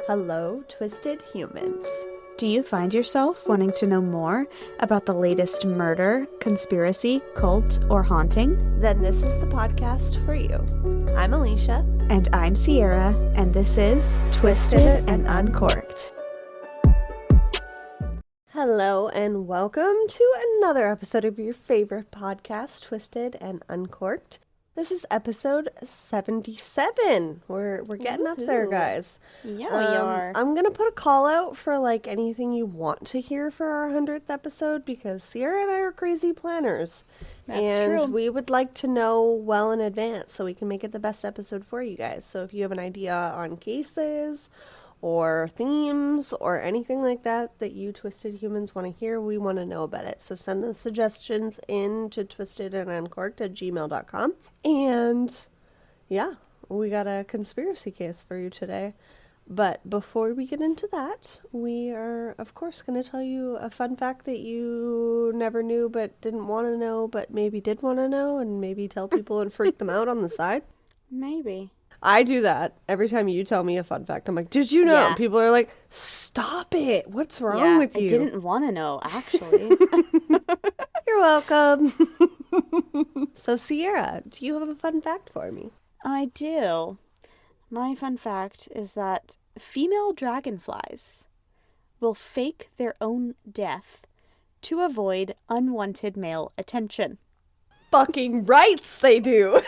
Hello, twisted humans. Do you find yourself wanting to know more about the latest murder, conspiracy, cult, or haunting? Then this is the podcast for you. I'm Alecia. And I'm Sierra, and this is Twisted and Uncorked. Hello, and welcome to another episode of your favorite podcast, Twisted and Uncorked. This is episode 77. We're getting up there, guys. Yeah, we are. I'm going to put a call out for anything you want to hear for our 100th episode because Sierra and I are crazy planners. That's true. We would like to know well in advance so we can make it the best episode for you guys. So if you have an idea on cases or themes or anything like that you twisted humans want to hear, we want to know about it. So send those suggestions in to twistedanduncorked@gmail.com. And yeah, we got a conspiracy case for you today. But before we get into that, we are, of course, going to tell you a fun fact that you never knew but didn't want to know, but maybe did want to know, and maybe tell people and freak them out on the side. Maybe. I do that every time you tell me a fun fact. I'm like, did you know? Yeah. And people are like, stop it. What's wrong with you? I didn't want to know, actually. You're welcome. So, Sierra, do you have a fun fact for me? I do. My fun fact is that female dragonflies will fake their own death to avoid unwanted male attention. Fucking rights they do.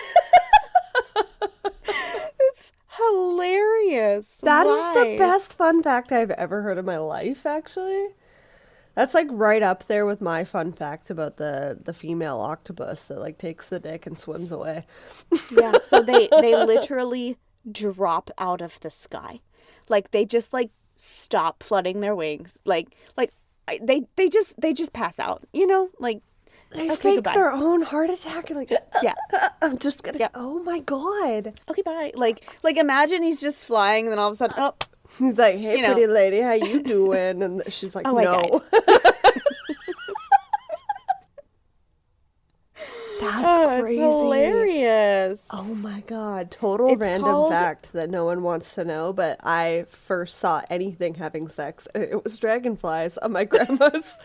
It's hilarious. That is Why? the best fun fact I've ever heard in my life, actually. That's right up there with my fun fact about the female octopus that takes the dick and swims away. Yeah, so they literally drop out of the sky. They just stop flooding their wings. They just pass out, They okay, fake goodbye. their own heart attack. Yeah. I'm just gonna. Yeah. Oh my god. Okay, bye. Imagine he's just flying and then all of a sudden, oh, He's like, hey, You know. pretty lady, how you doing? And she's like, Oh, I no. That's crazy. It's hilarious. Oh my god. Total It's random called- fact that no one wants to know, but I first saw anything having sex. It was dragonflies on my grandma's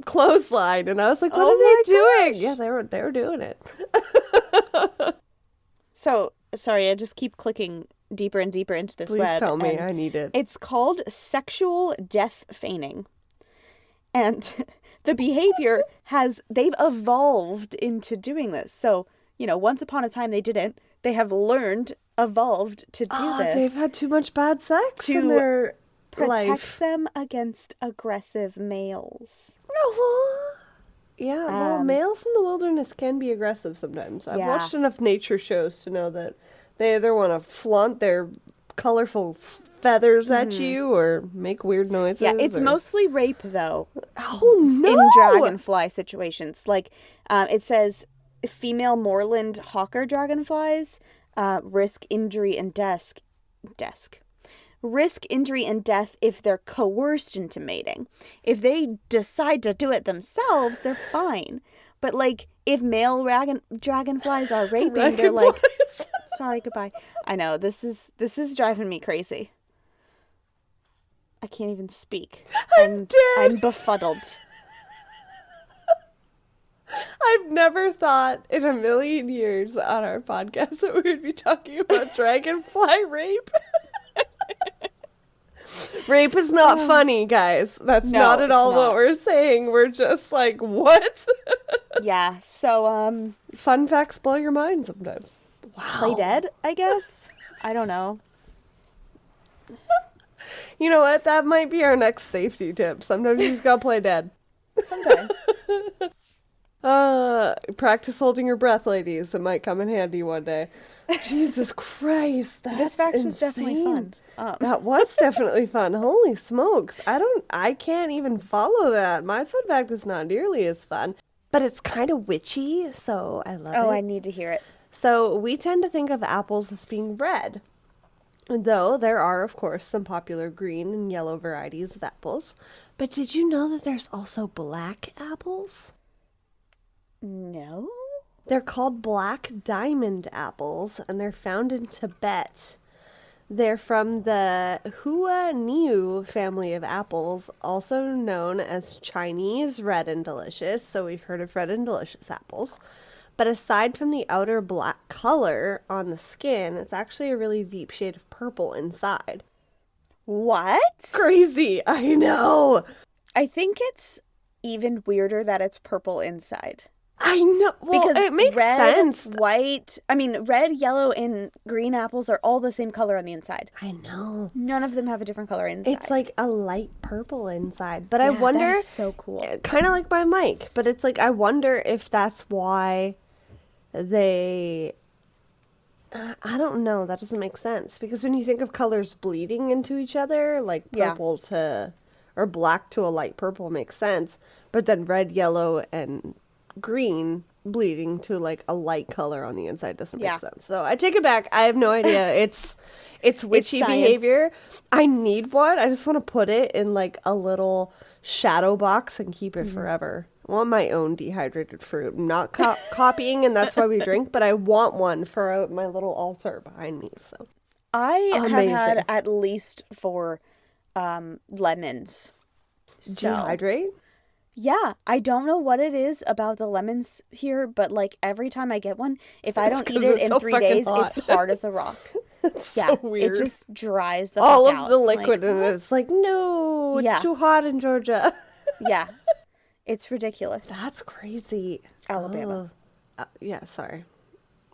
clothesline, and I was like, what Oh are they my doing? gosh. Yeah, they were doing it. So, sorry, I just keep clicking deeper and deeper into this Please web. tell me. and I need it. It's called sexual death feigning. And the behavior they've evolved into doing this. So, once upon a time they didn't. They have evolved to do this. They've had too much bad sex to in their protect life. them against aggressive males. Yeah, well, males in the wilderness can be aggressive sometimes. I've Yeah. watched enough nature shows to know that they either want to flaunt their colorful feathers at you or make weird noises. Yeah, it's or... mostly rape, though. Oh, no! In dragonfly situations. It says female moorland hawker dragonflies risk injury and risk injury and death if they're coerced into mating. If they decide to do it themselves, they're fine. But if male dragonflies are raping, they're like, sorry, goodbye. I know, this is driving me crazy. I can't even speak. I'm dead. I'm befuddled. I've never thought in a million years on our podcast that we would be talking about dragonfly rape. Rape is not funny, guys. That's No, not at it's all what not. we're saying. We're just like, what? Yeah, so, Fun facts blow your mind sometimes. Wow. play dead, I guess? I don't know. You know what? That might be our next safety tip. Sometimes you just gotta play dead. Sometimes. Practice holding your breath, ladies. It might come in handy one day. Jesus Christ, that's This fact was definitely insane. fun. That was definitely fun. Holy smokes. I can't even follow that. My fun fact is not nearly as fun, but it's kind of witchy, so I love it. Oh, I need to hear it. So we tend to think of apples as being red, though there are, of course, some popular green and yellow varieties of apples. But did you know that there's also black apples? No? They're called black diamond apples, and they're found in Tibet. They're from the Hua Niu family of apples, also known as Chinese Red and Delicious. So we've heard of Red and Delicious apples. But aside from the outer black color on the skin, it's actually a really deep shade of purple inside. What? Crazy, I know. I think it's even weirder that it's purple inside. I know. Well, Because it makes red, sense. red, yellow, and green apples are all the same color on the inside. I know. None of them have a different color inside. It's like a light purple inside. But I wonder, that is so cool. kind of like my mic, but it's like, I wonder if that's why they, I don't know, that doesn't make sense. Because when you think of colors bleeding into each other, like purple to, or black to a light purple makes sense. But then red, yellow, and green bleeding to like a light color on the inside doesn't make sense. So I take it back. I have no idea. It's witchy behavior. I need one. I just want to put it in like a little shadow box and keep it forever. I want my own dehydrated fruit. I'm not copying, and that's why we drink, but I want one for my little altar behind me. So I have had at least 4 lemons. Dehydrate? Yeah, I don't know what it is about the lemons here, but like every time I get one, if I don't eat it in 3 days, it's hard as a rock. It's so weird. It just dries the all fuck of out. the liquid in it. It's like, no, it's too hot in Georgia. Yeah, it's ridiculous. That's crazy. Alabama. Yeah, sorry.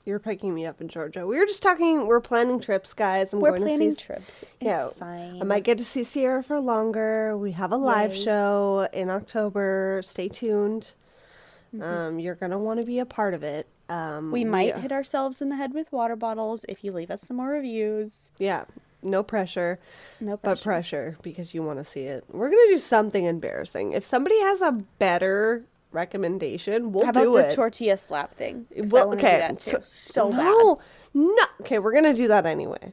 You're picking me up in Georgia. We were just talking, we're planning trips, guys. We're planning trips. It's fine. I might get to see Sierra for longer. We have a live show in October. Stay tuned. You're going to want to be a part of it. We might hit ourselves in the head with water bottles if you leave us some more reviews. Yeah. No pressure. No pressure. But pressure because you want to see it. We're going to do something embarrassing. If somebody has a better recommendation, we'll do it. How about the tortilla slap thing? Well, I want to do that too. So bad. No. Okay, we're gonna do that anyway.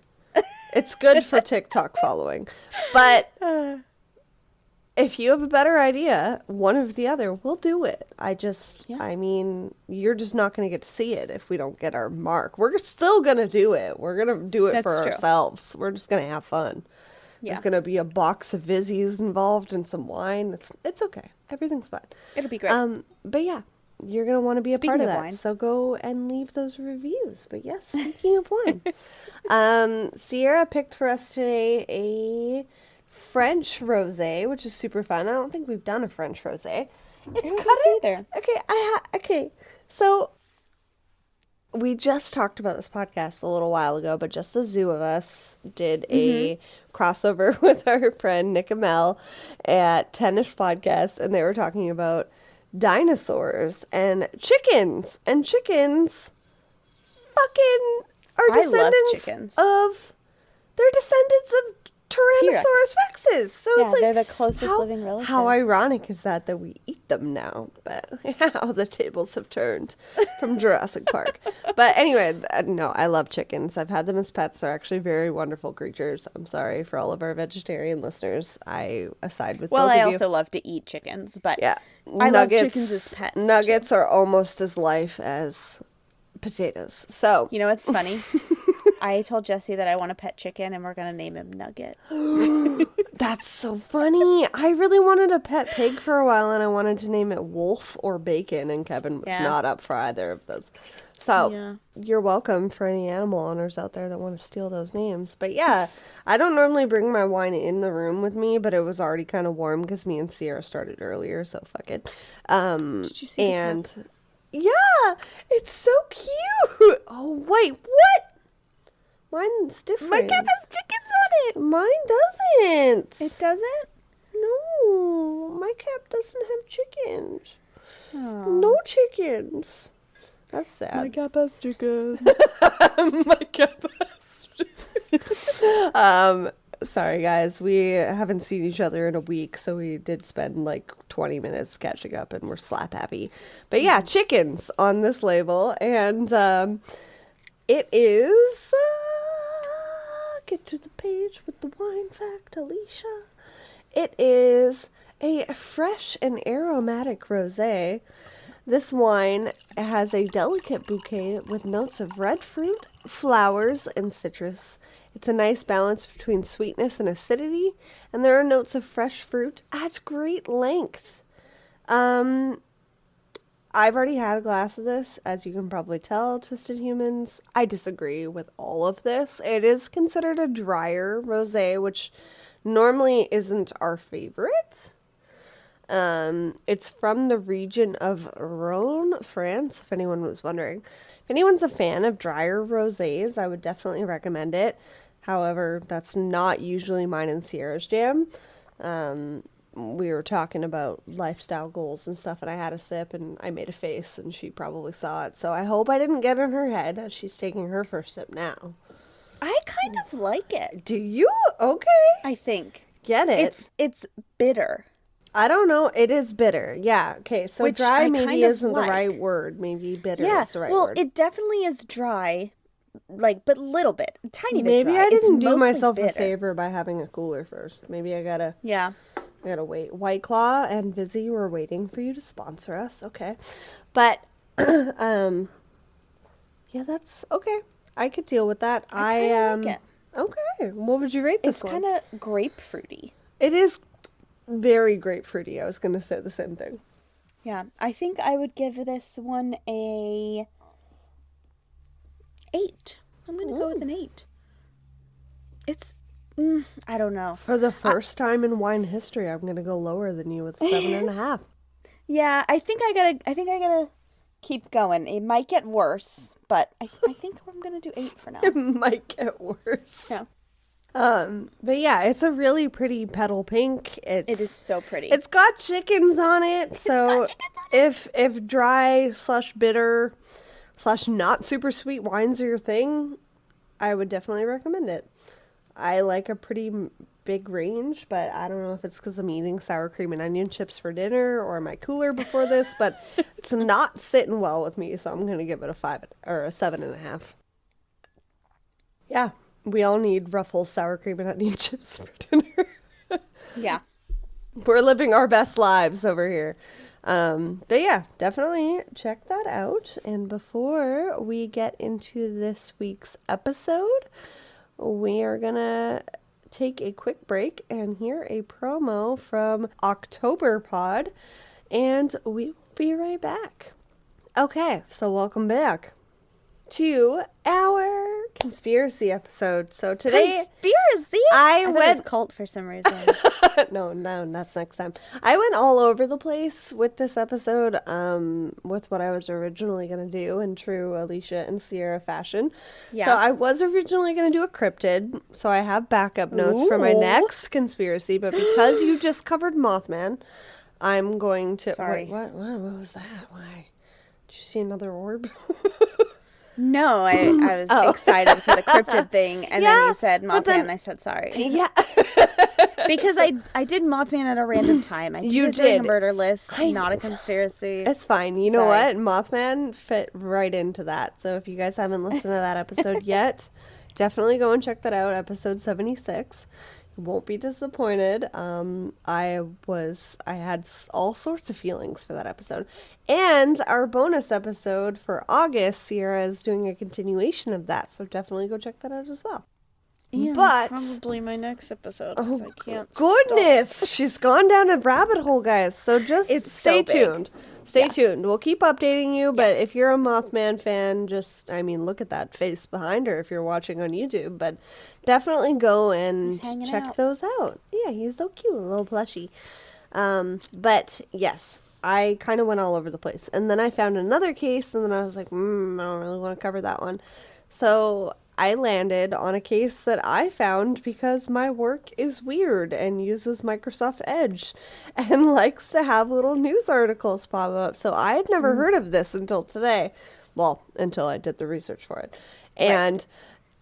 It's good for TikTok following, but if you have a better idea, one of the other, we'll do it. I mean, you're just not gonna get to see it if we don't get our mark. We're still gonna do it. We're gonna do it for ourselves. We're just gonna have fun. There's going to be a box of Vizzies involved and some wine. It's okay. Everything's fine. It'll be great. But yeah, you're going to want to be a part of that. Wine. So go and leave those reviews. But yes, speaking of wine, Sierra picked for us today a French rosé, which is super fun. I don't think we've done a French rosé. It's either. Okay, so we just talked about this podcast a little while ago, but just the zoo of us did a crossover with our friend Nick and Mel at Tennis Podcast, and they were talking about dinosaurs and chickens. And chickens fucking are descendants of... They're descendants of Tyrannosaurus rexes. So it's like, they're the closest living relative. How ironic is that we eat them now? But how the tables have turned from Jurassic Park. But anyway, no, I love chickens. I've had them as pets. They're actually very wonderful creatures. I'm sorry for all of our vegetarian listeners. I aside with both of you. Well, I also love to eat chickens, but I love chickens as pets. Nuggets are almost as life as potatoes. So you know what's funny? I told Jesse that I want a pet chicken and we're going to name him Nugget. That's so funny. I really wanted a pet pig for a while and I wanted to name it Wolf or Bacon, and Kevin was not up for either of those. So you're welcome for any animal owners out there that want to steal those names. But yeah, I don't normally bring my wine in the room with me, but it was already kind of warm because me and Sierra started earlier, so fuck it. Did you see the cup? Yeah, it's so cute. Oh, wait, what? Mine's different. My cup has chickens on it. Mine doesn't. It doesn't? No, my cap doesn't have chickens. Oh. No chickens. That's sad. My cap has chickens. My cap has chickens. Sorry, guys. We haven't seen each other in a week, so we did spend like 20 minutes catching up, and we're slap happy. But yeah, chickens on this label, and it is... get to the page with the wine fact, Alecia. It is a fresh and aromatic rosé. This wine has a delicate bouquet with notes of red fruit, flowers, and citrus. It's a nice balance between sweetness and acidity, and there are notes of fresh fruit at great length. I've already had a glass of this, as you can probably tell, Twisted Humans. I disagree with all of this. It is considered a drier rosé, which normally isn't our favorite. It's from the region of Rhone, France, if anyone was wondering. If anyone's a fan of drier rosés, I would definitely recommend it. However, that's not usually mine and Sierra's jam. We were talking about lifestyle goals and stuff, and I had a sip and I made a face, and she probably saw it. So I hope I didn't get in her head as she's taking her first sip now. I kind of like it. Do you? Okay. I think. Get it. It's bitter. I don't know. It is bitter. Yeah. Okay. So Which dry I maybe kind of isn't the like. right word. Maybe bitter is the right well, word. it definitely is dry, but little bit, a tiny bit Maybe dry. I didn't It's do mostly myself a bitter. favor by having a cooler first. Maybe I gotta wait. White Claw and Vizzy were waiting for you to sponsor us. Okay. But yeah, that's okay. I could deal with that. I like it. Okay. What would you rate this It's one? kind of grapefruity. It is very grapefruity. I was going to say the same thing. Yeah, I think I would give this one a 8. I'm going to go with an 8. It's, I don't know. For the first time in wine history, I'm going to go lower than you with 7.5. Yeah, I think I gotta keep going. It might get worse, but I think I'm gonna do 8 for now. It might get worse. Yeah. But yeah, it's a really pretty petal pink. It is so pretty. It's got chickens on it. So if dry / bitter / not super sweet wines are your thing, I would definitely recommend it. I like a pretty big range, but I don't know if it's because I'm eating sour cream and onion chips for dinner or my cooler before this, but it's not sitting well with me, so I'm going to give it a 5 or a 7.5. Yeah, we all need Ruffles sour cream and onion chips for dinner. Yeah. We're living our best lives over here. But yeah, definitely check that out. And before we get into this week's episode, we are going to take a quick break and hear a promo from October Pod, and we will be right back. Okay, so welcome back to our conspiracy episode. So today, Conspiracy? I thought it was cult for some reason. no, that's next time. I went all over the place with this episode, with what I was originally going to do in true Alecia and Sierra fashion. Yeah. So I was originally going to do a cryptid, so I have backup notes for my Ooh. next conspiracy, but because you just covered Mothman, I'm going to... Sorry. What was that? Why? Did you see another orb? No, I was excited for the cryptid thing, and then you said Mothman, and I said sorry. Yeah. Because I did Mothman at a random time. I did You it during did. a murder list, I not a know. conspiracy. It's fine. You know Sorry. what? Mothman fit right into that. So if you guys haven't listened to that episode yet, definitely go and check that out. Episode 76. You won't be disappointed. I had all sorts of feelings for that episode. And our bonus episode for August, Sierra is doing a continuation of that. So definitely go check that out as well. Yeah, but probably my next episode. 'Cause I can't goodness, she's gone down a rabbit hole, guys. So just It's stay so big. tuned. Stay tuned. We'll keep updating you, but if you're a Mothman fan, look at that face behind her if you're watching on YouTube, but definitely go and hanging check out. those out. Yeah, he's so cute, a little plushie. But yes, I kind of went all over the place. And then I found another case, and then I was like, I don't really want to cover that one. So I landed on a case that I found because my work is weird and uses Microsoft Edge and likes to have little news articles pop up. So I had never heard of this until today. Well, until I did the research for it. And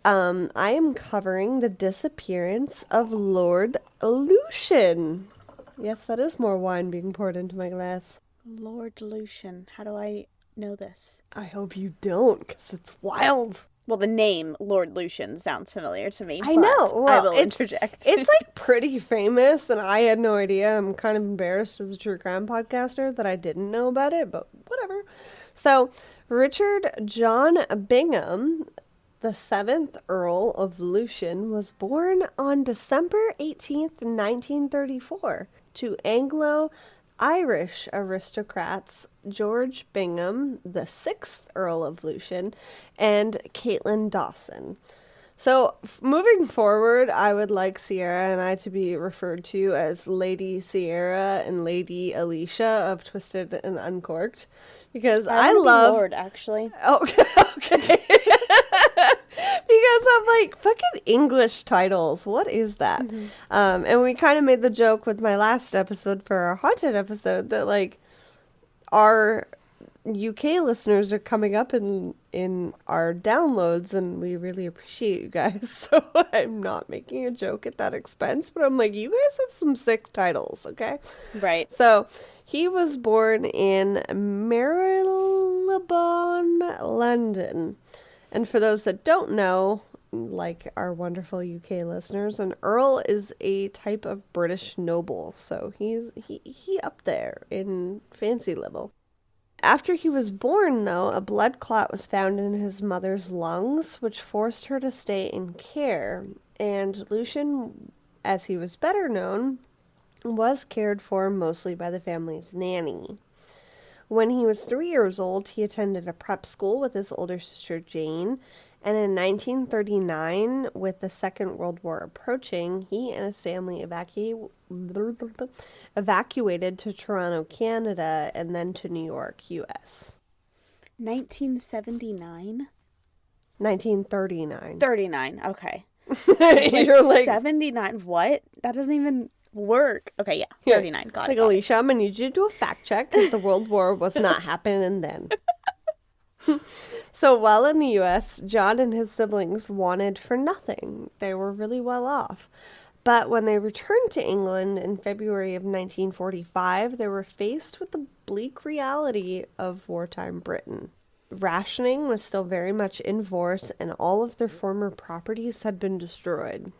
I am covering the disappearance of Lord Lucan. Yes, that is more wine being poured into my glass. Lord Lucan. How do I know this? I hope you don't, because it's wild. Well, the name Lord Lucan sounds familiar to me. I but know. Well, I will interject. It's like pretty famous, and I had no idea. I'm kind of embarrassed as a true crime podcaster that I didn't know about it, but whatever. So, Richard John Bingham The seventh Earl of Lucan was born on December 18th, 1934, to Anglo-Irish aristocrats George Bingham, the sixth Earl of Lucan, and Caitlin Dawson. So, moving forward, I would like Sierra and I to be referred to as Lady Sierra and Lady Alecia of Twisted and Uncorked, because I love... Lord, actually. Oh, okay. Because I'm like, fucking English titles. What is that? Mm-hmm. And we kind of made the joke with my last episode for our haunted episode that, like, our UK listeners are coming up in our downloads, and we really appreciate you guys. So I'm not making a joke at that expense, but I'm like, you guys have some sick titles, okay? Right. So he was born in Marylebone, London. And for those that don't know, like our wonderful UK listeners, an earl is a type of British noble. So he up there in fancy level. After he was born, though, a blood clot was found in his mother's lungs, which forced her to stay in care. And Lucian, as he was better known, was cared for mostly by the family's nanny. When he was 3 years old, he attended a prep school with his older sister Jane, and in 1939, with the Second World War approaching, he and his family evacuated to Toronto, Canada, and then to New York, U.S. 1979? 1939. 39, okay. You're like 79, what? That doesn't even work. Okay, yeah, 39, got it. Like, Alicia, I'm going to need you to do a fact check because the World War was not happening then. So while in the U.S., John and his siblings wanted for nothing. They were really well off. But when they returned to England in February of 1945, they were faced with the bleak reality of wartime Britain. Rationing was still very much in force, and all of their former properties had been destroyed.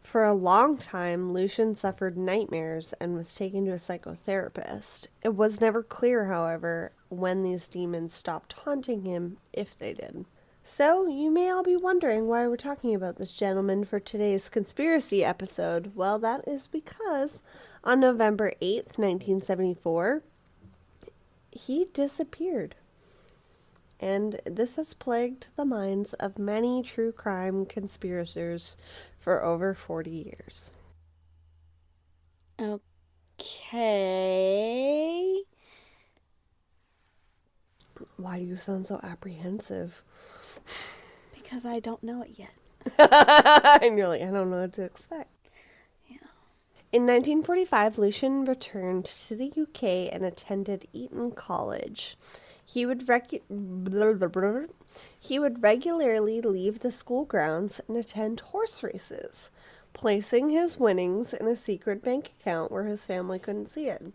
For a long time, Lucian suffered nightmares and was taken to a psychotherapist. It was never clear, however, when these demons stopped haunting him, if they did. So, you may all be wondering why we're talking about this gentleman for today's conspiracy episode. Well, that is because on November 8th, 1974, he disappeared. And this has plagued the minds of many true crime conspirators for over 40 years. Okay. Why do you sound so apprehensive? Because I don't know it yet. And you're like, I don't know what to expect. Yeah. In 1945, Lucian returned to the UK and attended Eton College. He would regularly leave the school grounds and attend horse races, placing his winnings in a secret bank account where his family couldn't see it.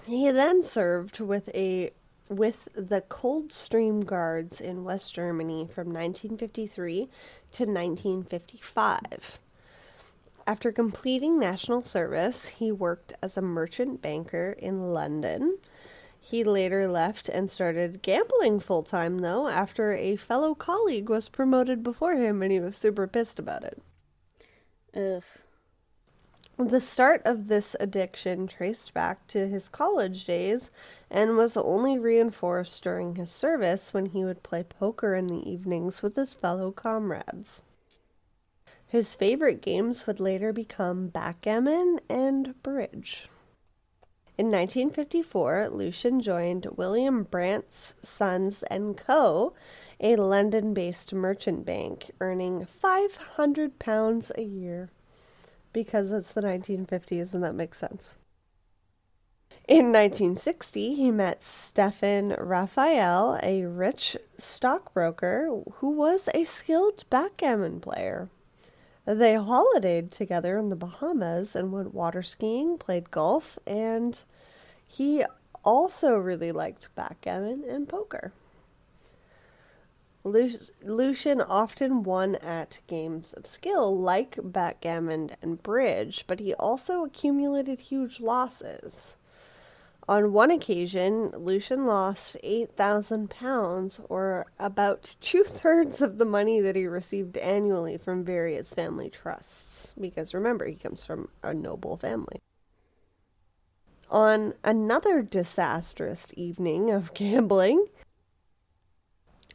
He then served with the Coldstream Guards in West Germany from 1953 to 1955. After completing national service, he worked as a merchant banker in London. He later left and started gambling full-time, though, after a fellow colleague was promoted before him, and he was super pissed about it. Ugh. The start of this addiction traced back to his college days and was only reinforced during his service when he would play poker in the evenings with his fellow comrades. His favorite games would later become backgammon and bridge. In 1954, Lucian joined William Brandt's Sons & Co., a London-based merchant bank, earning £500 a year. Because it's the 1950s and that makes sense. In 1960, he met Stefan Raphael, a rich stockbroker who was a skilled backgammon player. They holidayed together in the Bahamas and went water skiing, played golf, and he also really liked backgammon and poker. Lucian often won at games of skill like backgammon and bridge, but he also accumulated huge losses. On one occasion, Lucian lost £8,000, or about 2/3 of the money that he received annually from various family trusts. Because remember, he comes from a noble family. On another disastrous evening of gambling,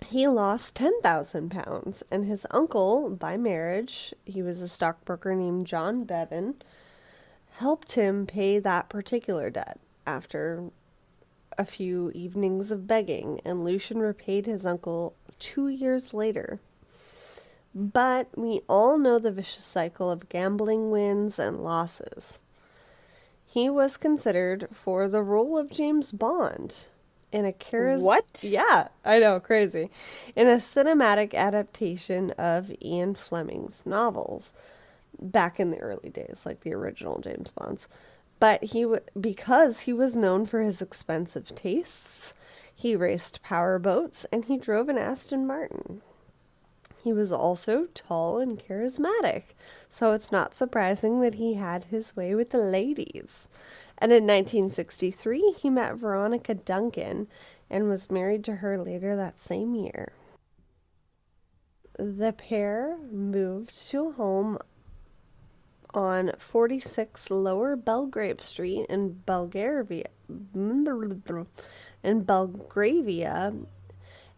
he lost £10,000, and his uncle, by marriage, he was a stockbroker named John Bevan, helped him pay that particular debt after a few evenings of begging, and Lucian repaid his uncle 2 years later. But we all know the vicious cycle of gambling wins and losses. He was considered for the role of James Bond in a What? Yeah, I know, crazy. In a cinematic adaptation of Ian Fleming's novels back in the early days, like the original James Bonds. But because he was known for his expensive tastes, he raced power boats and he drove an Aston Martin. He was also tall and charismatic, so it's not surprising that he had his way with the ladies. And in 1963, he met Veronica Duncan and was married to her later that same year. The pair moved to a home on 46 Lower Belgrave Street in Belgravia,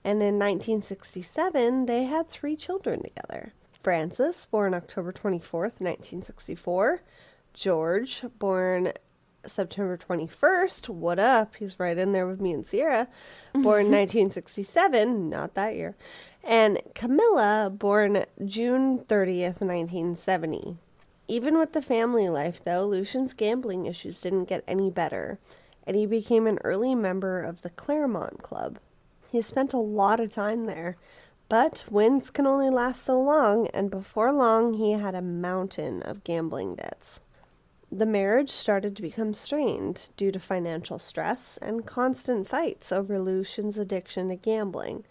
and in 1967, they had 3 children together. Francis, born October 24th, 1964. George, born September 21st. What up? He's right in there with me and Sierra. Born 1967, not that year. And Camilla, born June 30th, 1970. Even with the family life, though, Lucian's gambling issues didn't get any better, and he became an early member of the Claremont Club. He spent a lot of time there, but wins can only last so long, and before long he had a mountain of gambling debts. The marriage started to become strained due to financial stress and constant fights over Lucian's addiction to gambling,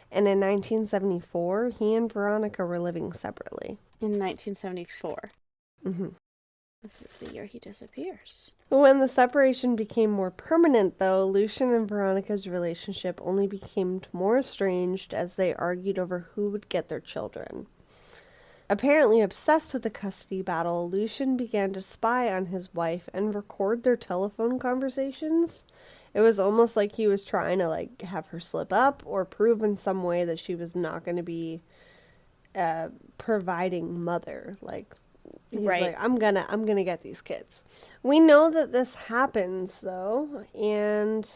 and in 1974 he and Veronica were living separately. In 1974. Mm-hmm. This is the year he disappears. When the separation became more permanent, though, Lucian and Veronica's relationship only became more estranged as they argued over who would get their children. Apparently obsessed with the custody battle, Lucian began to spy on his wife and record their telephone conversations. It was almost like he was trying to have her slip up or prove in some way that she was not going to be a providing mother. He's right. I'm gonna get these kids. We know that this happens though, and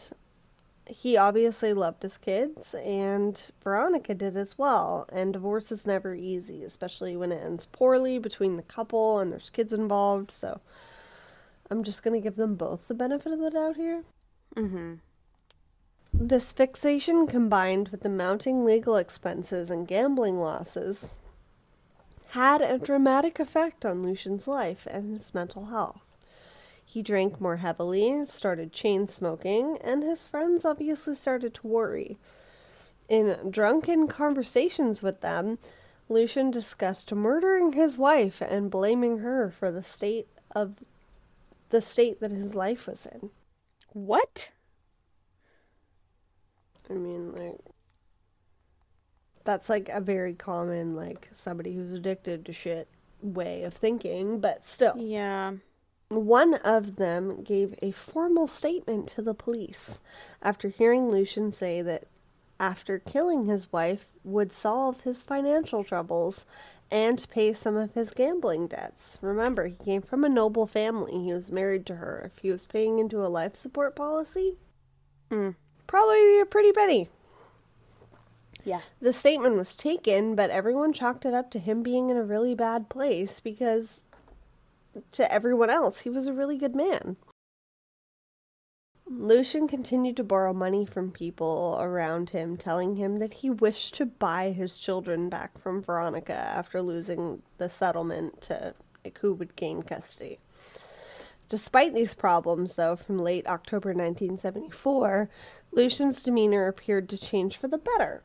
he obviously loved his kids, and Veronica did as well. And divorce is never easy, especially when it ends poorly between the couple and there's kids involved. So I'm just gonna give them both the benefit of the doubt here. Mm-hmm. This fixation, combined with the mounting legal expenses and gambling losses, had a dramatic effect on Lucian's life and his mental health. He drank more heavily, started chain smoking, and his friends obviously started to worry. In drunken conversations with them, Lucian discussed murdering his wife and blaming her for the state that his life was in. What? I mean, that's a very common, somebody who's addicted to shit way of thinking, but still. Yeah. One of them gave a formal statement to the police after hearing Lucian say that after killing his wife would solve his financial troubles and pay some of his gambling debts. Remember, he came from a noble family. He was married to her. If he was paying into a life support policy, probably be a pretty penny. Yeah. The statement was taken, but everyone chalked it up to him being in a really bad place because to everyone else, he was a really good man. Lucian continued to borrow money from people around him, telling him that he wished to buy his children back from Veronica after losing the settlement to who would gain custody. Despite these problems, though, from late October 1974, Lucian's demeanor appeared to change for the better.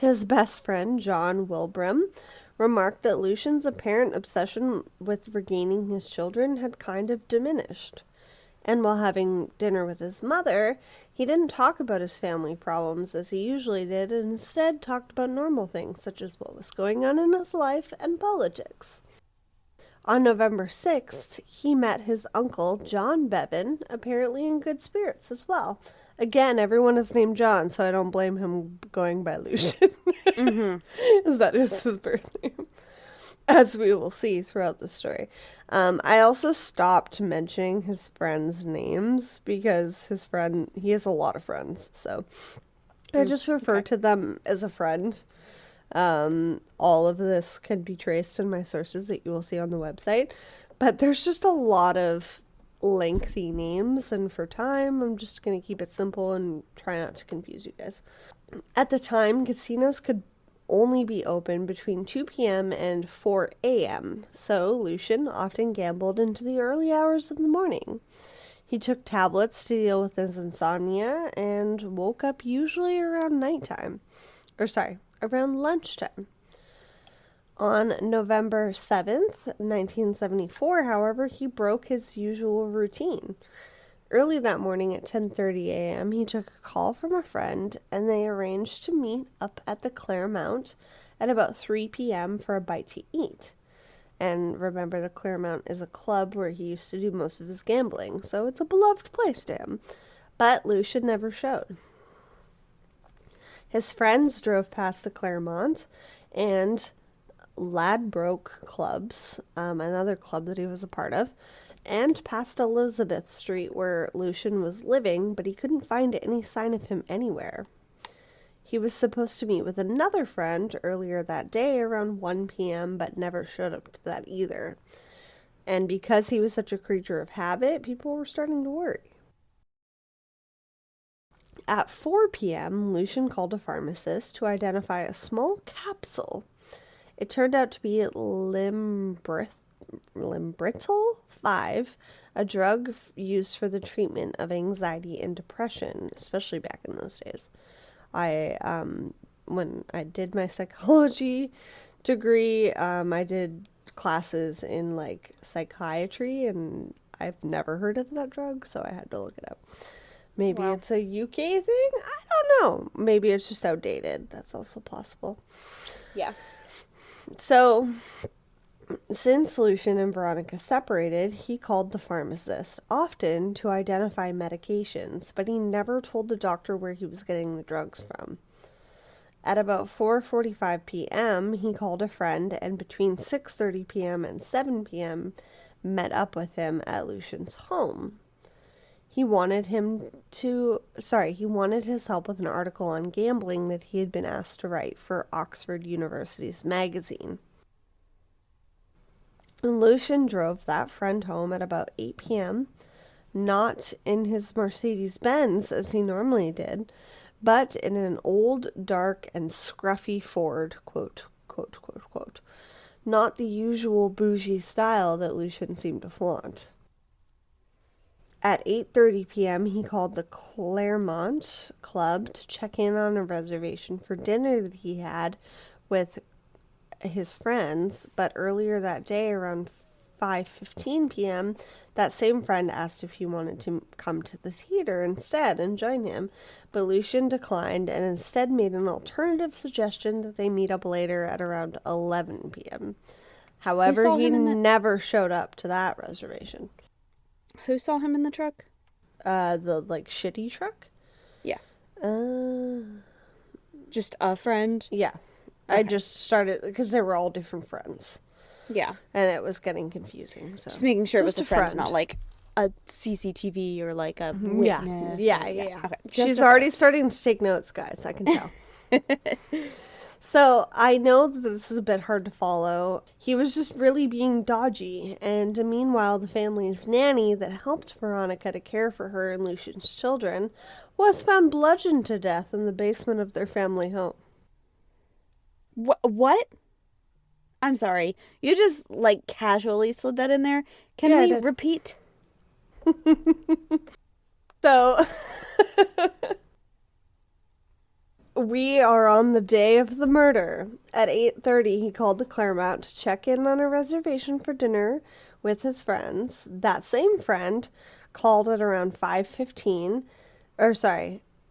His best friend, John Wilbraham, remarked that Lucian's apparent obsession with regaining his children had kind of diminished. And while having dinner with his mother, he didn't talk about his family problems as he usually did, and instead talked about normal things such as what was going on in his life and politics. On November 6th, he met his uncle, John Bevan, apparently in good spirits as well. Again, everyone is named John, so I don't blame him going by Lucian. As that is his birth name, as we will see throughout the story. I also stopped mentioning his friends' names because he has a lot of friends, so I just refer to them as a friend. All of this can be traced in my sources that you will see on the website, but there's just a lot of lengthy names, and for time, I'm just going to keep it simple and try not to confuse you guys. At the time, casinos could only be open between 2 p.m. and 4 a.m., so Lucian often gambled into the early hours of the morning. He took tablets to deal with his insomnia and woke up usually around around lunchtime. On November 7th, 1974, however, he broke his usual routine. Early that morning at 10:30 a.m., he took a call from a friend, and they arranged to meet up at the Claremont at about 3 p.m. for a bite to eat. And remember, the Claremont is a club where he used to do most of his gambling, so it's a beloved place to him. But Lucian never showed. His friends drove past the Claremont and Ladbroke clubs, another club that he was a part of, and past Elizabeth Street where Lucian was living, but he couldn't find any sign of him anywhere. He was supposed to meet with another friend earlier that day around 1 p.m., but never showed up to that either. And because he was such a creature of habit, people were starting to worry. At 4 p.m., Lucian called a pharmacist to identify a small capsule. It turned out to be Limbrital 5, a drug used for the treatment of anxiety and depression, especially back in those days. When I did my psychology degree, I did classes in like psychiatry, and I've never heard of that drug, so I had to look it up. Maybe it's a UK thing? I don't know. Maybe it's just outdated. That's also possible. Yeah. So, since Lucian and Veronica separated, he called the pharmacist, often to identify medications, but he never told the doctor where he was getting the drugs from. At about 4:45 p.m., he called a friend, and between 6:30 p.m. and 7 p.m., met up with him at Lucian's home. He wanted his help with an article on gambling that he had been asked to write for Oxford University's magazine. Lucian drove that friend home at about 8 p.m., not in his Mercedes-Benz as he normally did, but in an old, dark, and scruffy Ford, quote, quote, quote, quote, not the usual bougie style that Lucian seemed to flaunt. At 8:30 p.m., he called the Claremont Club to check in on a reservation for dinner that he had with his friends, but earlier that day, around 5:15 p.m., that same friend asked if he wanted to come to the theater instead and join him, but Lucian declined and instead made an alternative suggestion that they meet up later at around 11 p.m. However, he never showed up to that reservation. Who saw him in the truck? The, shitty truck? Yeah. Just a friend? Yeah. Okay. I just started, because they were all different friends. Yeah. And it was getting confusing, so. Just making sure it was a friend, not like a CCTV or like a witness. Yeah. Okay. She's already starting to take notes, guys. I can tell. So, I know that this is a bit hard to follow. He was just really being dodgy, and meanwhile, the family's nanny that helped Veronica to care for her and Lucian's children was found bludgeoned to death in the basement of their family home. What? I'm sorry. You just, casually slid that in there. Can we repeat? So... We are on the day of the murder. At 8:30, he called the Claremont to check in on a reservation for dinner with his friends. That same friend called at around 5:15,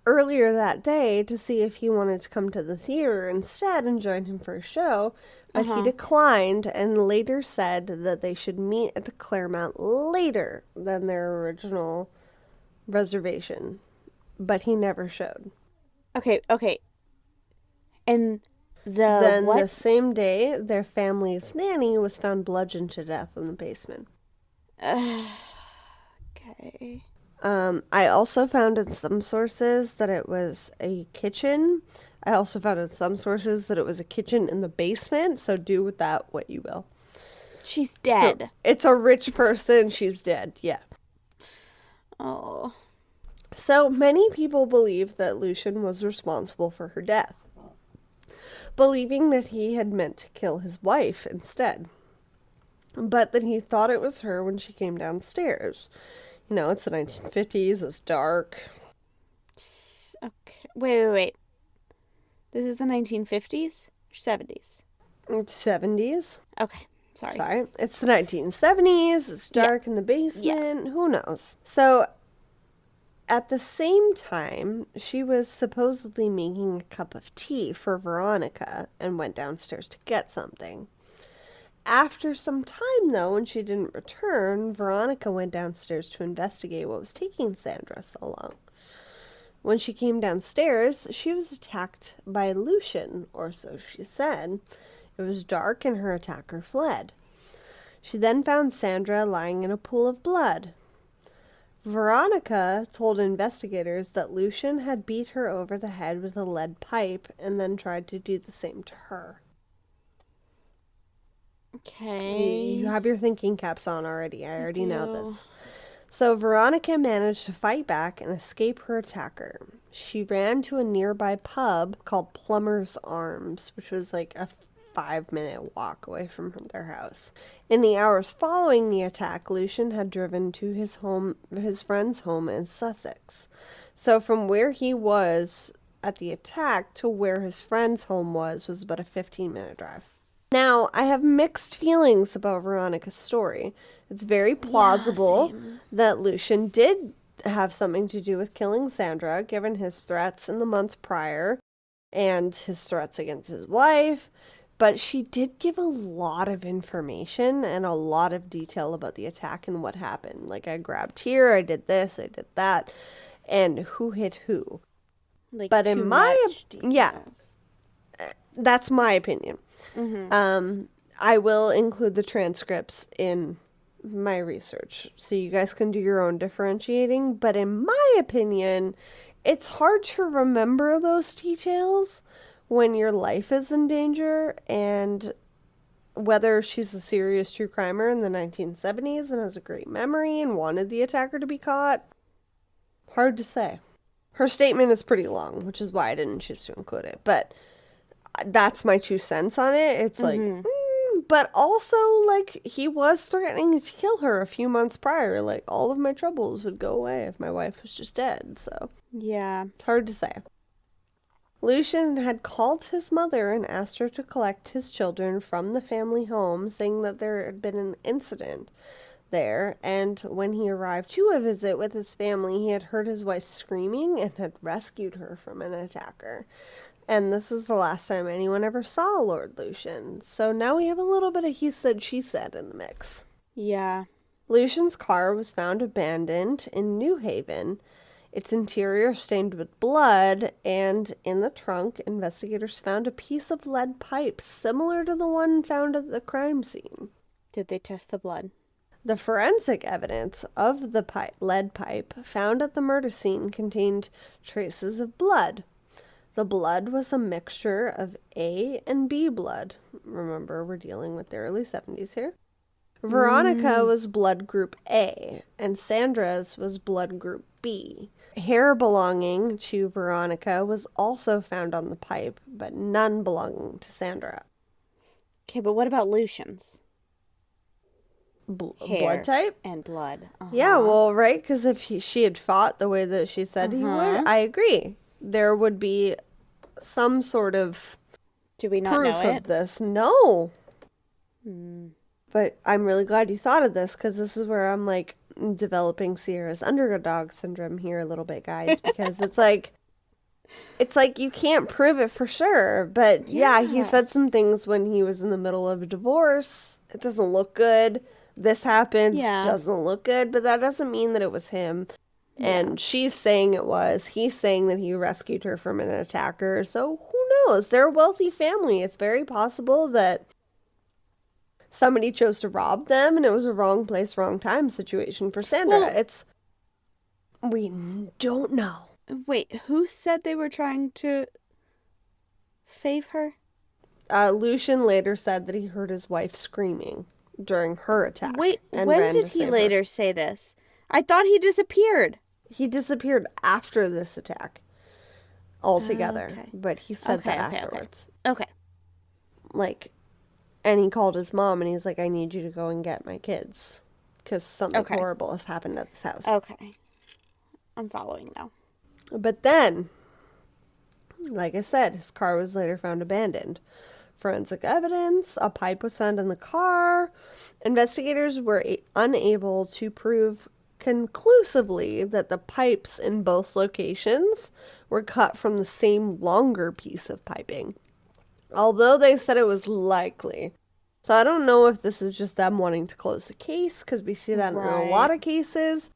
earlier that day to see if he wanted to come to the theater instead and join him for a show, but he declined and later said that they should meet at the Claremont later than their original reservation, but he never showed. Okay. And Then what? the same day, their family's nanny was found bludgeoned to death in the basement. Okay. I also found in some sources that it was a kitchen. I also found in some sources that it was a kitchen in the basement, so do with that what you will. She's dead. So, it's a rich person, she's dead, yeah. Oh. So many people believe that Lucian was responsible for her death, believing that he had meant to kill his wife instead, but that he thought it was her when she came downstairs. You know, it's the 1950s, it's dark. Okay. Wait. This is the 1950s or 70s? It's 70s. Okay. Sorry. It's the 1970s, it's dark in the basement, who knows? So, at the same time, she was supposedly making a cup of tea for Veronica and went downstairs to get something. After some time, though, when she didn't return, Veronica went downstairs to investigate what was taking Sandra so long. When she came downstairs, she was attacked by Lucian, or so she said. It was dark and her attacker fled. She then found Sandra lying in a pool of blood. Veronica told investigators that Lucian had beat her over the head with a lead pipe and then tried to do the same to her. Okay. You have your thinking caps on already. I already know this. So Veronica managed to fight back and escape her attacker. She ran to a nearby pub called Plumber's Arms, which was like a 5-minute walk away from their house. In the hours following the attack, Lucian had driven to his friend's home in Sussex. So from where he was at the attack to where his friend's home was about a 15-minute drive. Now, I have mixed feelings about Veronica's story. It's very plausible that Lucian did have something to do with killing Sandra, given his threats in the month prior and his threats against his wife. But she did give a lot of information and a lot of detail about the attack and what happened. Like, I grabbed here, I did this, I did that, and who hit who. Like, but in my details. That's my opinion. I will include the transcripts in my research so you guys can do your own differentiating. But in my opinion, it's hard to remember those details when your life is in danger, and whether she's a serious true crimer in the 1970s and has a great memory and wanted the attacker to be caught, hard to say. Her statement is pretty long, which is why I didn't choose to include it, but that's my 2 cents on it. It's like, but also, like, he was threatening to kill her a few months prior. Like, all of my troubles would go away if my wife was just dead, so. Yeah. It's hard to say. Lucian had called his mother and asked her to collect his children from the family home, saying that there had been an incident there, and when he arrived to a visit with his family, he had heard his wife screaming and had rescued her from an attacker. And this was the last time anyone ever saw Lord Lucian. So now we have a little bit of he said, she said in the mix. Yeah. Lucian's car was found abandoned in New Haven, its interior stained with blood, and in the trunk, investigators found a piece of lead pipe similar to the one found at the crime scene. Did they test the blood? The forensic evidence of the lead pipe found at the murder scene contained traces of blood. The blood was a mixture of A and B blood. Remember, we're dealing with the early 70s here. Veronica was blood group A, and Sandra's was blood group B. Hair belonging to Veronica was also found on the pipe, but none belonging to Sandra. Okay, but what about Lucian's? Blood type? And blood. Yeah, well, right, because if she had fought the way that she said he would, I agree. There would be some sort of Do we not proof know of it? this. No. Hmm. But I'm really glad you thought of this, because this is where I'm like developing Sierra's underdog syndrome here a little bit, guys, because it's like you can't prove it for sure. But yeah, he Yeah. said some things when he was in the middle of a divorce. It doesn't look good. This happens, Yeah. doesn't look good, but that doesn't mean that it was him. And she's saying it was. He's saying that he rescued her from an attacker. So who knows? They're a wealthy family. It's very possible that somebody chose to rob them and it was a wrong place, wrong time situation for Sandra. Well, We don't know. wait, who said they were trying to save her? Lucian later said that he heard his wife screaming during her attack. Wait, and when ran did to he save her. later say this? I thought he disappeared. He disappeared after this attack altogether. Okay. But he said Okay, that okay, okay. afterwards. Okay. Like, and he called his mom and he's like, I need you to go and get my kids, because something horrible has happened at this house. Okay. I'm following now. But then, like I said, his car was later found abandoned. Forensic evidence, a pipe was found in the car. Investigators were unable to prove conclusively that the pipes in both locations were cut from the same longer piece of piping, although they said it was likely. So I don't know if this is just them wanting to close the case, because we see that in a lot of cases.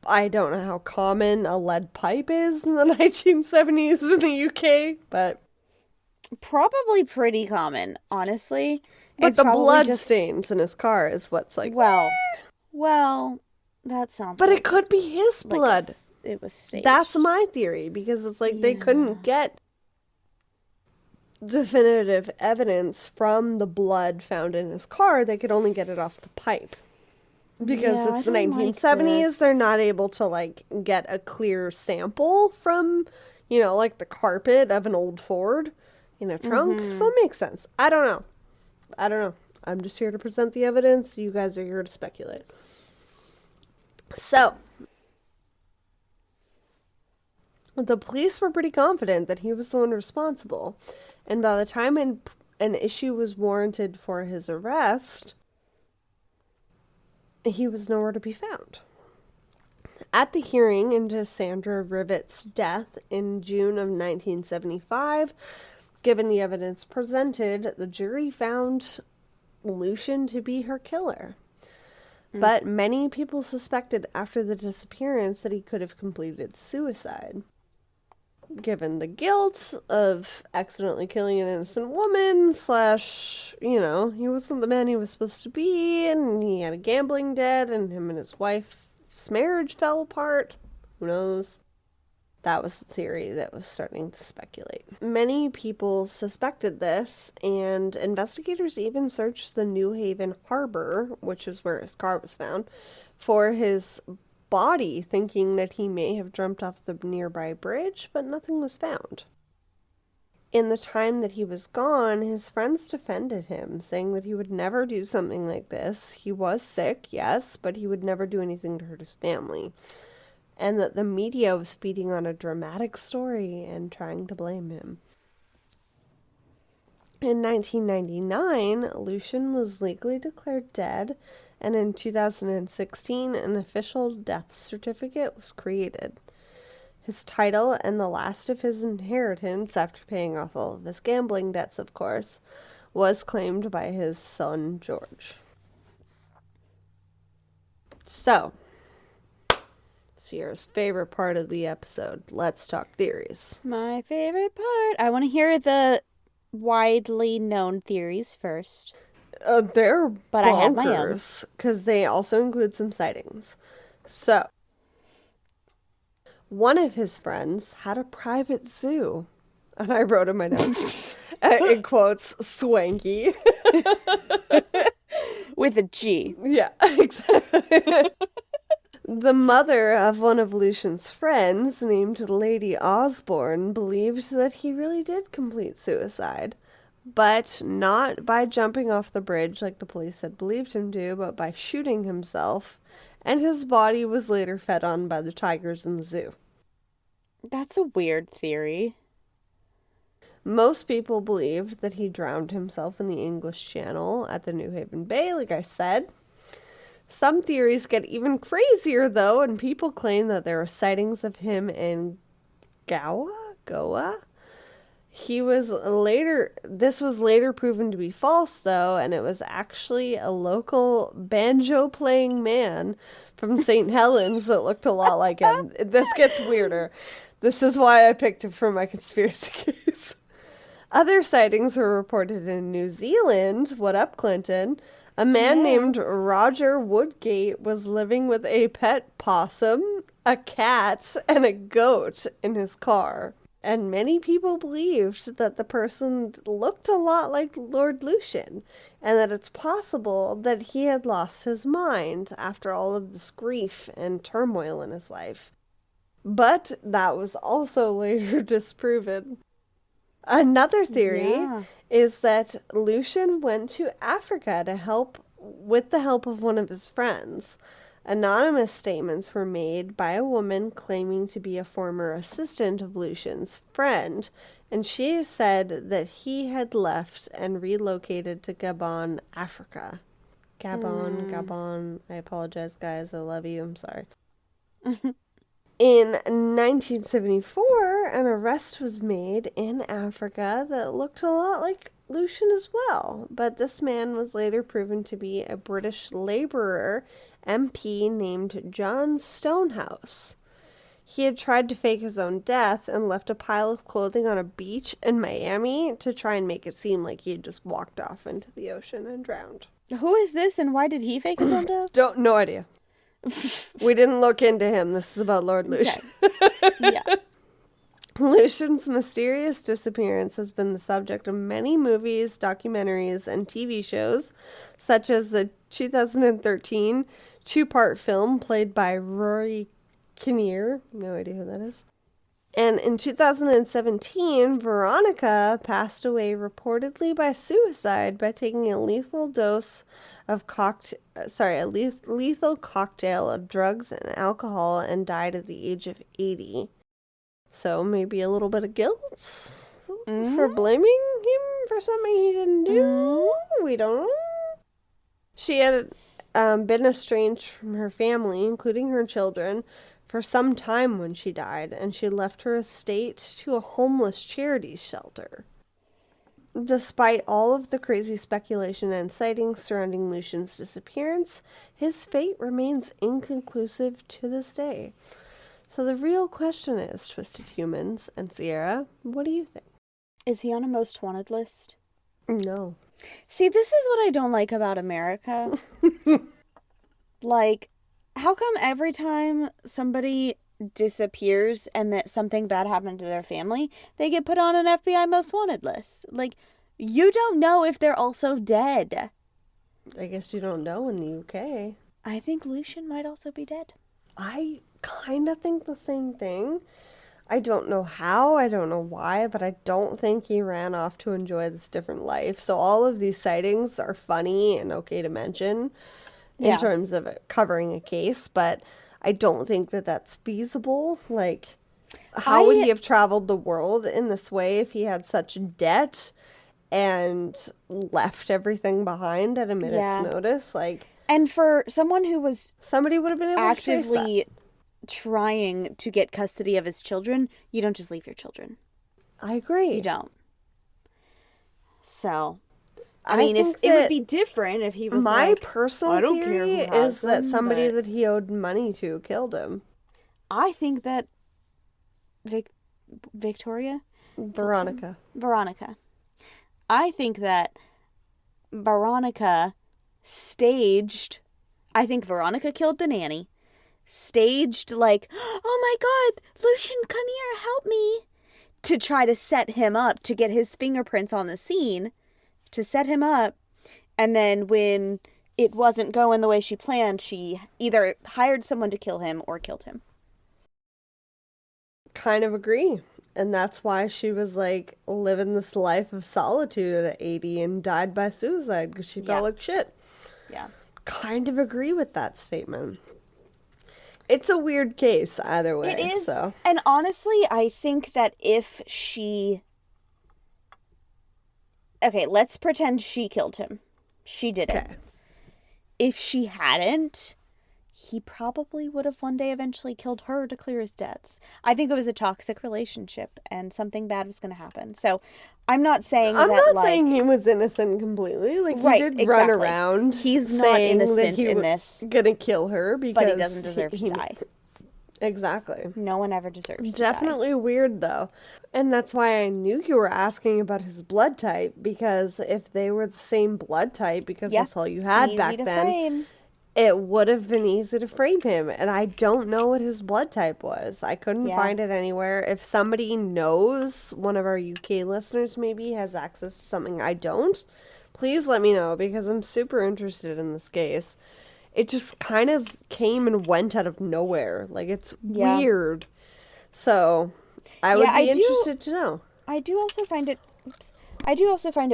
I don't know how common a lead pipe is in the 1970s in the UK, but Probably pretty common, honestly. but It's the probably blood just... stains in his car is what's like. Well, that sounds. But like it could be his like blood. It was staged. That's my theory, because it's like they couldn't get definitive evidence from the blood found in his car. They could only get it off the pipe. Because Yeah, it's the I don't like 1970s, this. they're not able to like get a clear sample from, like the carpet of an old Ford in a trunk. So it makes sense. I don't know. I'm just here to present the evidence. You guys are here to speculate. So, the police were pretty confident that he was the one responsible. And by the time an issue was warranted for his arrest, he was nowhere to be found. At the hearing into Sandra Rivett's death in June of 1975, given the evidence presented, the jury found Lucian to be her killer. But many people suspected after the disappearance that he could have completed suicide. Given the guilt of accidentally killing an innocent woman, / he wasn't the man he was supposed to be, and he had a gambling debt, and him and his wife's marriage fell apart. Who knows? That was the theory that was starting to speculate. Many people suspected this, and investigators even searched the New Haven harbor, which is where his car was found, for his body, thinking that he may have jumped off the nearby bridge, but nothing was found. In the time that he was gone, his friends defended him, saying that he would never do something like this. He was sick, yes, but he would never do anything to hurt his family. And that the media was feeding on a dramatic story and trying to blame him. In 1999, Lucian was legally declared dead, and in 2016, an official death certificate was created. His title and the last of his inheritance, after paying off all of his gambling debts, of course, was claimed by his son, George. So, Sierra's favorite part of the episode. Let's talk theories. My favorite part. I want to hear the widely known theories first. They're But I have my own. bonkers, because they also include some sightings. So, one of his friends had a private zoo. And I wrote in my notes, in quotes, swanky. With a G. Yeah, exactly. The mother of one of Lucian's friends, named Lady Osborne, believed that he really did complete suicide. But not by jumping off the bridge like the police had believed him to, but by shooting himself. And his body was later fed on by the tigers in the zoo. That's a weird theory. Most people believed that he drowned himself in the English Channel at the New Haven Bay, like I said. Some theories get even crazier, though, and people claim that there are sightings of him in Goa. This was later proven to be false, though, and it was actually a local banjo-playing man from St. Helens that looked a lot like him. This gets weirder. This is why I picked it for my conspiracy case. Other sightings were reported in New Zealand. What up, Clinton? A man named Roger Woodgate was living with a pet possum, a cat, and a goat in his car. And many people believed that the person looked a lot like Lord Lucan, and that it's possible that he had lost his mind after all of this grief and turmoil in his life. But that was also later disproven. Another theory is that Lucian went to Africa to help with the help of one of his friends. Anonymous statements were made by a woman claiming to be a former assistant of Lucian's friend, and she said that he had left and relocated to Gabon, Africa. Gabon. I apologize, guys. I love you. I'm sorry. In 1974, an arrest was made in Africa that looked a lot like Lucian as well, but this man was later proven to be a British Labour MP named John Stonehouse. He had tried to fake his own death and left a pile of clothing on a beach in Miami to try and make it seem like he had just walked off into the ocean and drowned. Who is this and why did he fake his own death? No idea. We didn't look into him. This is about Lord Lucan. Okay. Yeah. Lucian's mysterious disappearance has been the subject of many movies, documentaries, and TV shows, such as the 2013 two-part film played by Rory Kinnear. No idea who that is. And in 2017, Veronica passed away reportedly by suicide by taking a lethal dose of lethal cocktail of drugs and alcohol and died at the age of 80. So maybe a little bit of guilt for blaming him for something he didn't do. We don't know. She had been estranged from her family, including her children, for some time when she died, and she left her estate to a homeless charity shelter. Despite all of the crazy speculation and sightings surrounding Lucian's disappearance, his fate remains inconclusive to this day. So the real question is, Twisted Humans and Sierra, what do you think? Is he on a most wanted list? No. See, this is what I don't like about America. Like, how come every time somebody disappears and that something bad happened to their family, they get put on an FBI most wanted list? Like, you don't know if they're also dead. I guess you don't know in the UK. I think Lucian might also be dead. I kind of think the same thing. I don't know how, I don't know why, but I don't think he ran off to enjoy this different life. So all of these sightings are funny and okay to mention in terms of covering a case, but I don't think that that's feasible. Like, how would he have traveled the world in this way if he had such debt and left everything behind at a minute's notice? Like, and for someone who was somebody would have been able actively to trying to get custody of his children, you don't just leave your children. I agree. You don't. So, I mean, if it would be different if he was my like, personal theory is that somebody that he owed money to killed him. I think that Veronica. I think that Veronica staged. I think Veronica killed the nanny. Staged like, oh my God, Lucian, come here, help me, to try to set him up, to get his fingerprints on the scene, to set him up. And then when it wasn't going the way she planned, she either hired someone to kill him or killed him. Kind of agree. And that's why she was like living this life of solitude at 80 and died by suicide because she felt like shit. Yeah. Kind of agree with that statement. It's a weird case either way. It is. So. And honestly, I think that if she okay, let's pretend she killed him. She didn't. Okay. If she hadn't, he probably would have one day eventually killed her to clear his debts. I think it was a toxic relationship and something bad was going to happen. So I'm not saying I'm that, not like... saying he was innocent completely. Like, Right, he did run exactly. around He's not saying that innocent he in was this, gonna kill her because but he doesn't deserve to die. Exactly. No one ever deserves to die. Definitely weird, though. And that's why I knew you were asking about his blood type, because if they were the same blood type, because Yeah, that's all you had easy back to then, frame. it would have been easy to frame him. And I don't know what his blood type was. I couldn't Yeah. find it anywhere. If somebody knows, one of our UK listeners maybe has access to something I don't, please let me know, because I'm super interested in this case. It just kind of came and went out of nowhere. Like, it's Yeah. weird. So, I would be interested to know. I do also find it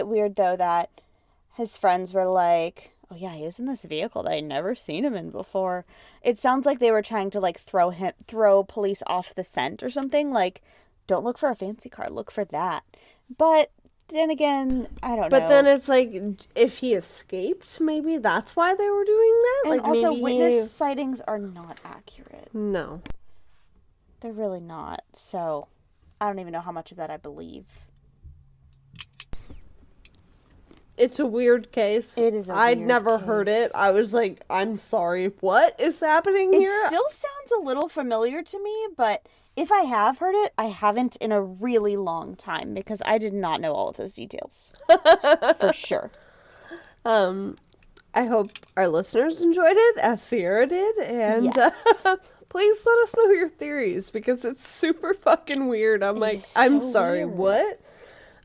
weird, though, that his friends were like, oh yeah, he was in this vehicle that I'd never seen him in before. It sounds like they were trying to, like, throw police off the scent or something. Like, don't look for a fancy car, look for that. But then again, I don't know. But then it's like, if he escaped, maybe that's why they were doing that? And like, also, maybe witness sightings are not accurate. No. They're really not. So, I don't even know how much of that I believe. It's a weird case. It is a I'd weird never heard it. case. I was like, I'm sorry, what is happening here? It still sounds a little familiar to me, but if I have heard it, I haven't in a really long time, because I did not know all of those details. For sure. I hope our listeners enjoyed it, as Sierra did, and Yes. please let us know your theories, because it's super fucking weird. I'm like, is I'm so sorry, weird.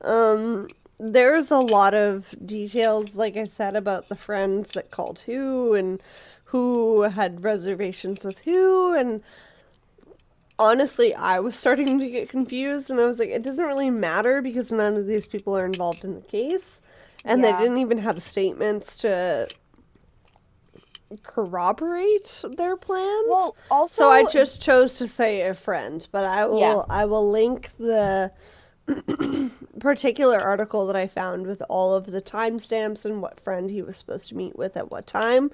what? There's a lot of details, like I said, about the friends that called who, and who had reservations with who, and honestly, I was starting to get confused, and I was like, it doesn't really matter, because none of these people are involved in the case, and Yeah. they didn't even have statements to corroborate their plans. Well, also... So I just chose to say a friend, but I will link the particular article that I found with all of the timestamps and what friend he was supposed to meet with at what time.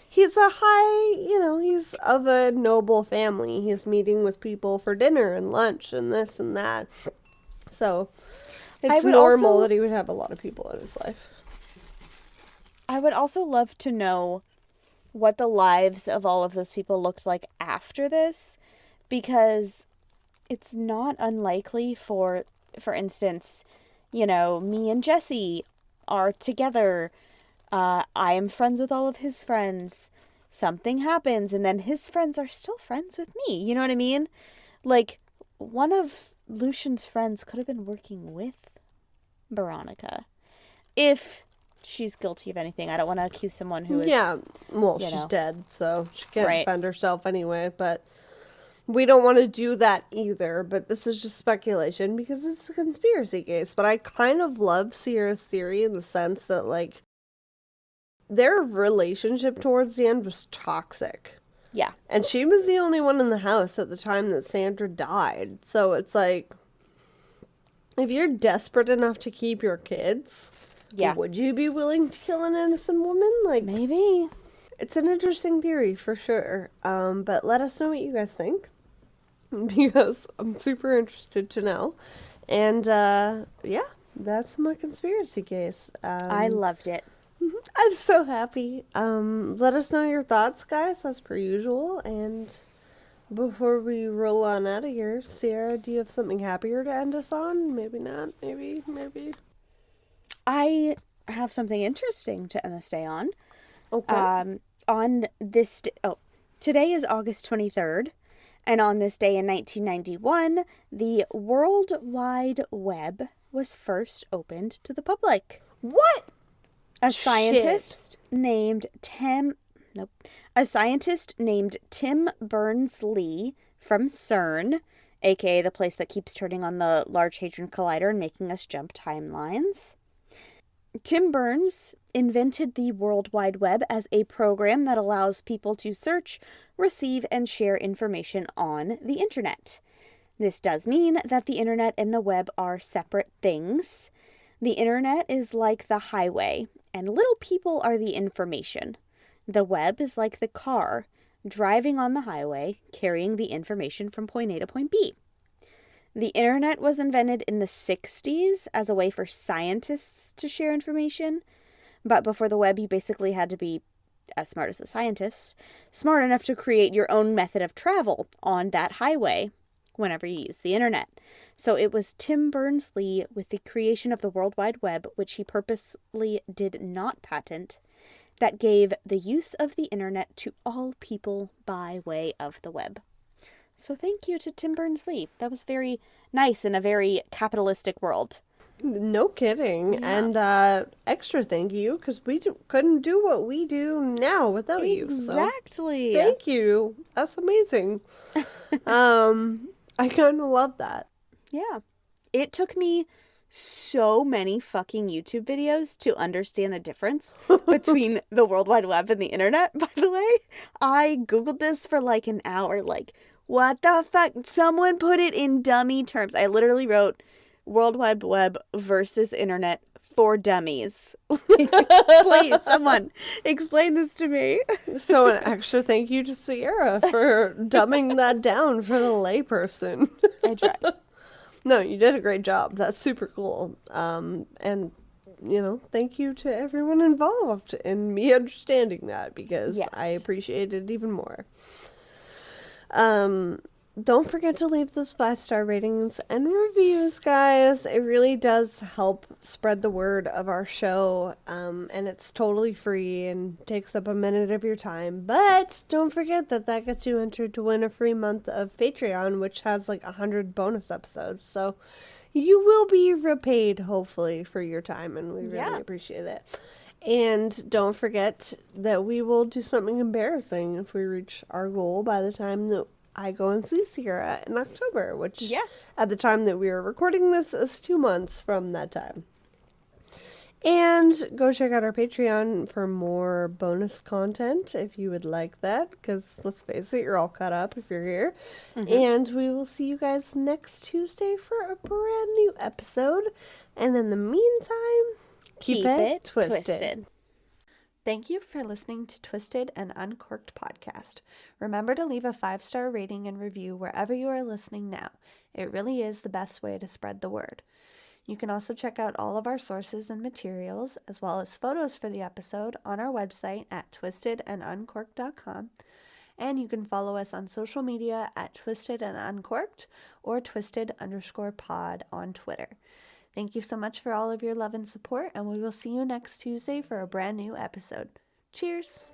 He's he's of a noble family. He's meeting with people for dinner and lunch and this and that. So it's normal that he would have a lot of people in his life. I would also love to know what the lives of all of those people looked like after this, because it's not unlikely for instance, me and Jesse are together. I am friends with all of his friends. Something happens, and then his friends are still friends with me. You know what I mean? Like, one of Lucian's friends could have been working with Veronica. If she's guilty of anything. I don't want to accuse someone who is... Yeah, well, she's dead, so she can't defend herself anyway, but... We don't want to do that either, but this is just speculation because it's a conspiracy case. But I kind of love Sierra's theory in the sense that, like, their relationship towards the end was toxic. Yeah. And she was the only one in the house at the time that Sandra died. So it's like, if you're desperate enough to keep your kids, would you be willing to kill an innocent woman? Like, maybe. It's an interesting theory for sure. But let us know what you guys think, because I'm super interested to know. And that's my conspiracy case. I loved it. I'm so happy. Let us know your thoughts, guys, as per usual. And before we roll on out of here, Sierra, do you have something happier to end us on? Maybe not. Maybe. I have something interesting to end this day on. Okay. On this... today is August 23rd. And on this day in 1991, the World Wide Web was first opened to the public. What? A scientist named Tim Berners-Lee from CERN, aka the place that keeps turning on the Large Hadron Collider and making us jump timelines. Tim Berners invented the World Wide Web as a program that allows people to search, receive, and share information on the internet. This does mean that the internet and the web are separate things, The internet is like the highway, and little people are the information. The web is like the car, driving on the highway, carrying the information from point A to point B. The internet was invented in the 60s as a way for scientists to share information, but before the web, you basically had to be as smart as a scientist, smart enough to create your own method of travel on that highway whenever you use the internet. So it was Tim Berners-Lee with the creation of the World Wide Web, which he purposely did not patent, that gave the use of the internet to all people by way of the web. So thank you to Tim Berners-Lee. That was very nice in a very capitalistic world. No kidding. Yeah. And extra thank you, because we couldn't do what we do now without you. Exactly. So thank you. That's amazing. I kind of love that. Yeah. It took me so many fucking YouTube videos to understand the difference between the World Wide Web and the internet, by the way. I Googled this for like an hour, like, what the fuck? Someone put it in dummy terms. I literally wrote World Wide Web versus internet for dummies. Please, someone explain this to me. So an extra thank you to Sierra for dumbing that down for the layperson. I tried. No, you did a great job. That's super cool. And, you know, thank you to everyone involved in me understanding that, because Yes. I appreciate it even more. Don't forget to leave those 5-star ratings and reviews, guys. It really does help spread the word of our show, and it's totally free and takes up a minute of your time. But don't forget that gets you entered to win a free month of Patreon, which has like 100 bonus episodes. So you will be repaid, hopefully, for your time, and we really appreciate it. And don't forget that we will do something embarrassing if we reach our goal by the time that I go and see Sierra in October, which at the time that we are recording this is 2 months from that time. And go check out our Patreon for more bonus content if you would like that, because let's face it, you're all caught up if you're here. And we will see you guys next Tuesday for a brand new episode. And in the meantime, keep it twisted. Thank you for listening to Twisted and Uncorked Podcast. Remember to leave a 5-star rating and review wherever you are listening now. It really is the best way to spread the word. You can also check out all of our sources and materials, as well as photos for the episode, on our website at twistedanduncorked.com. And you can follow us on social media at Twisted and Uncorked or Twisted_pod on Twitter. Thank you so much for all of your love and support, and we will see you next Tuesday for a brand new episode. Cheers!